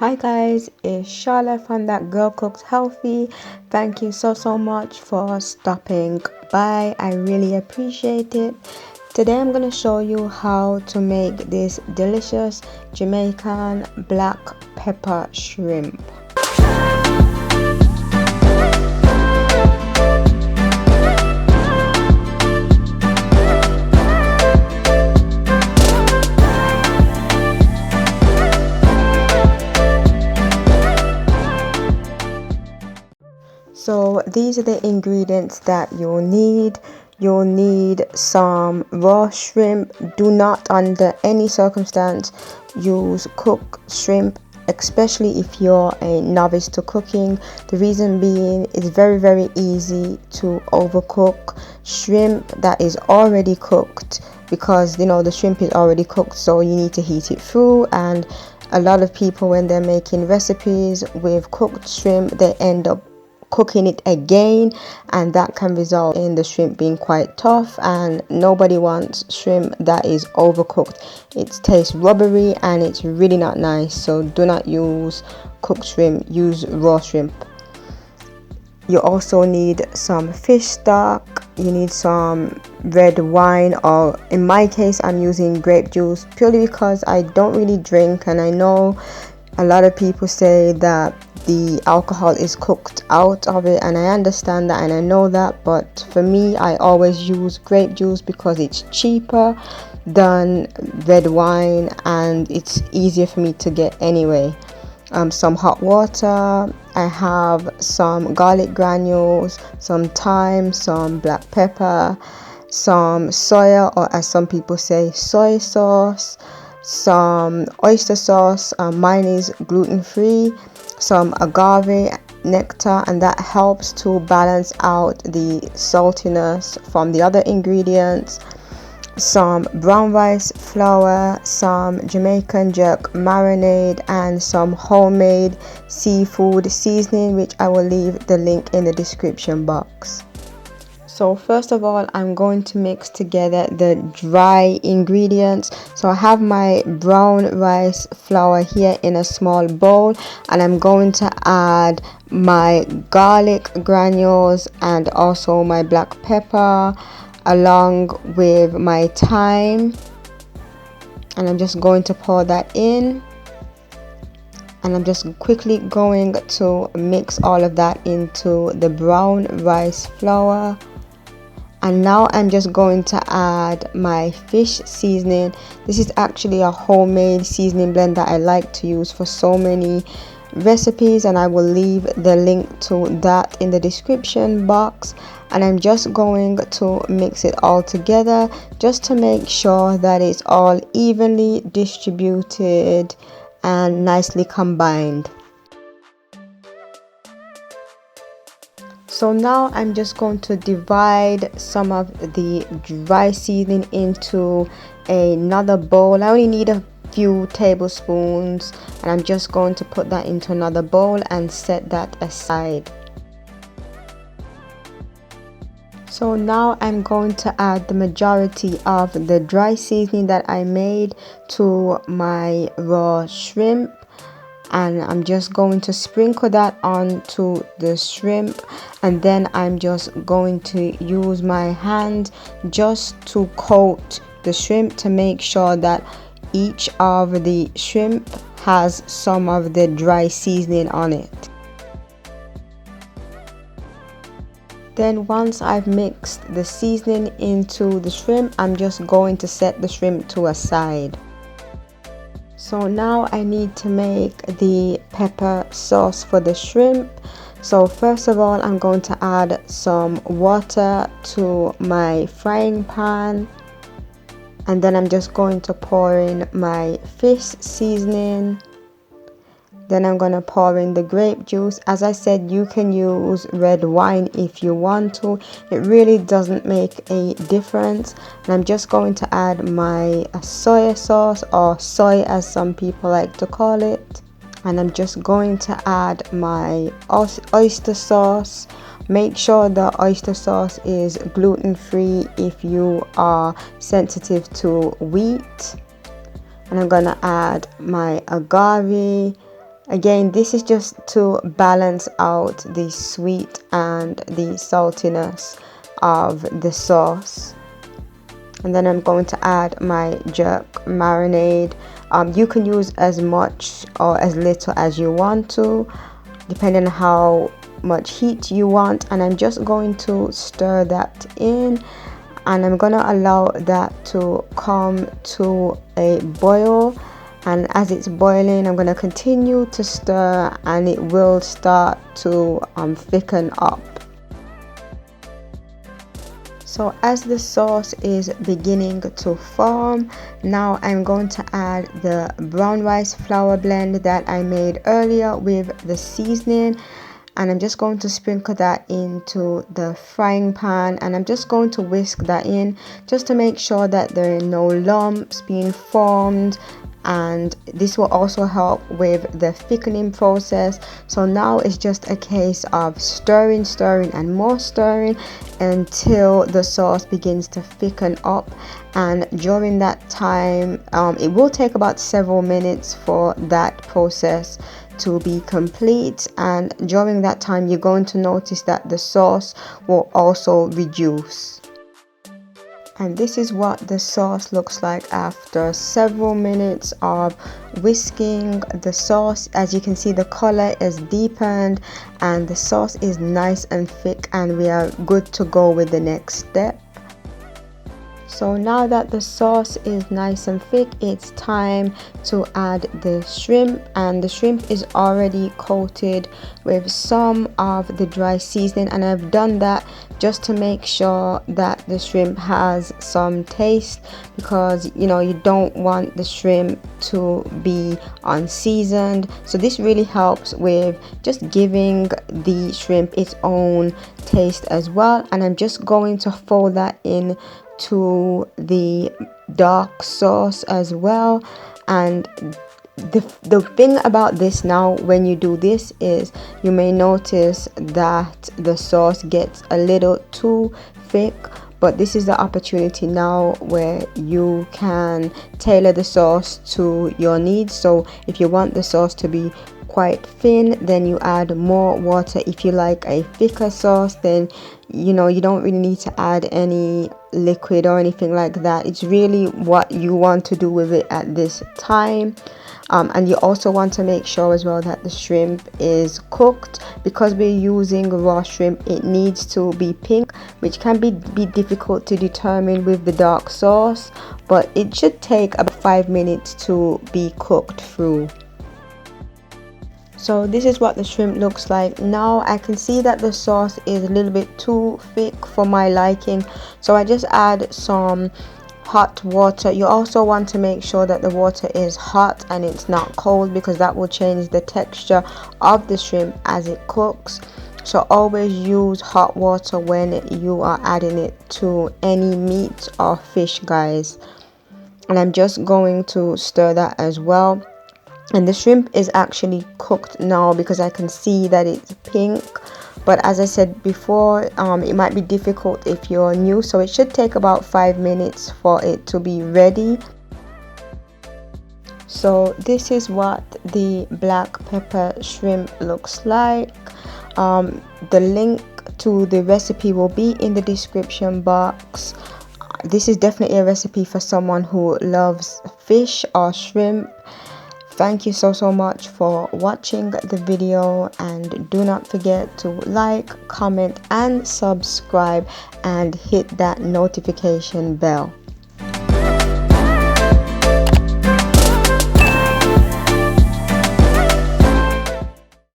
Hi guys, it's Charla from That Girl Cooks Healthy. Thank you so much for stopping by. I really appreciate it. Today I'm going to show you how to make this delicious Jamaican black pepper shrimp. So these are the ingredients that you'll need. You'll need some raw shrimp. Do not under any circumstance use cooked shrimp, especially if you're a novice to cooking. The reason being, it's very easy to overcook shrimp that is already cooked, because the shrimp is already cooked, so you need to heat it through. And a lot of people, when they're making recipes with cooked shrimp, they end up cooking it again, and that can result in the shrimp being quite tough, and nobody wants shrimp that is overcooked. It tastes rubbery and it's really not nice. So do not use cooked shrimp, use raw shrimp. You also need some fish stock. You need some red wine, or in my case I'm using grape juice, purely because I don't really drink, and I know a lot of people say that the alcohol is cooked out of it, and I understand that and I know that, but for me I always use grape juice because it's cheaper than red wine and it's easier for me to get anyway. Some hot water. I have some garlic granules, some thyme, some black pepper, some soya, or as some people say, soy sauce, some oyster sauce. Mine is gluten-free, some agave nectar, and that helps to balance out the saltiness from the other ingredients. Some brown rice flour, some Jamaican jerk marinade, and some homemade seafood seasoning, which I will leave the link in the description box. So first of all, I'm going to mix together the dry ingredients. So I have my brown rice flour here in a small bowl, and I'm going to add my garlic granules and also my black pepper, along with my thyme, and I'm just going to pour that in. And I'm just quickly going to mix all of that into the brown rice flour. And now I'm just going to add my fish seasoning. This is actually a homemade seasoning blend that I like to use for so many recipes, and I will leave the link to that in the description box. And I'm just going to mix it all together just to make sure that it's all evenly distributed and nicely combined. So now I'm just going to divide some of the dry seasoning into another bowl. I only need a few tablespoons, and I'm just going to put that into another bowl and set that aside. So now I'm going to add the majority of the dry seasoning that I made to my raw shrimp, and I'm just going to sprinkle that onto the shrimp, and then I'm just going to use my hand just to coat the shrimp to make sure that each of the shrimp has some of the dry seasoning on it. Then once I've mixed the seasoning into the shrimp, I'm just going to set the shrimp to a side. So now I need to make the pepper sauce for the shrimp. So first of all, I'm going to add some water to my frying pan, and then I'm just going to pour in my fish seasoning. Then I'm going to pour in the grape juice. As I said, you can use red wine if you want to. It really doesn't make a difference. And I'm just going to add my soy sauce, or soy as some people like to call it. And I'm just going to add my oyster sauce. Make sure the oyster sauce is gluten-free if you are sensitive to wheat. And I'm going to add my agave, Again, this is just to balance out the sweet and the saltiness of the sauce. And then I'm going to add my jerk marinade. You can use as much or as little as you want to, depending on how much heat you want. And I'm just going to stir that in, and I'm gonna allow that to come to a boil. And as it's boiling, I'm gonna continue to stir, and it will start to thicken up. So as the sauce is beginning to form, now I'm going to add the brown rice flour blend that I made earlier with the seasoning, and I'm just going to sprinkle that into the frying pan, and I'm just going to whisk that in just to make sure that there are no lumps being formed, and this will also help with the thickening process. So now it's just a case of stirring and more stirring until the sauce begins to thicken up. And during that time, it will take about several minutes for that process to be complete, and during that time you're going to notice that the sauce will also reduce. And this is what the sauce looks like after several minutes of whisking the sauce. As you can see, the color is deepened and the sauce is nice and thick, and we are good to go with the next step. So now that the sauce is nice and thick, it's time to add the shrimp, and the shrimp is already coated with some of the dry seasoning, and I've done that just to make sure that the shrimp has some taste, because you don't want the shrimp to be unseasoned. So this really helps with just giving the shrimp its own taste as well. And I'm just going to fold that in to the dark sauce as well. And the thing about this now, when you do this, is you may notice that the sauce gets a little too thick, but this is the opportunity now where you can tailor the sauce to your needs. So if you want the sauce to be quite thin, then you add more water. If you like a thicker sauce, then you don't really need to add any liquid or anything like that. It's really what you want to do with it at this time. And you also want to make sure as well that the shrimp is cooked. Because we're using raw shrimp, it needs to be pink, which can be difficult to determine with the dark sauce, but it should take about 5 minutes to be cooked through. So this is what the shrimp looks like. Now I can see that the sauce is a little bit too thick for my liking, so I just add some hot water. You also want to make sure that the water is hot and it's not cold, because that will change the texture of the shrimp as it cooks. So always use hot water when you are adding it to any meat or fish, guys. And I'm just going to stir that as well. And the shrimp is actually cooked now, because I can see that it's pink. But as I said before, it might be difficult if you're new, so it should take about 5 minutes for it to be ready. So this is what the black pepper shrimp looks like. The link to the recipe will be in the description box. This is definitely a recipe for someone who loves fish or shrimp. Thank you so much for watching the video, and do not forget to like, comment and subscribe, and hit that notification bell.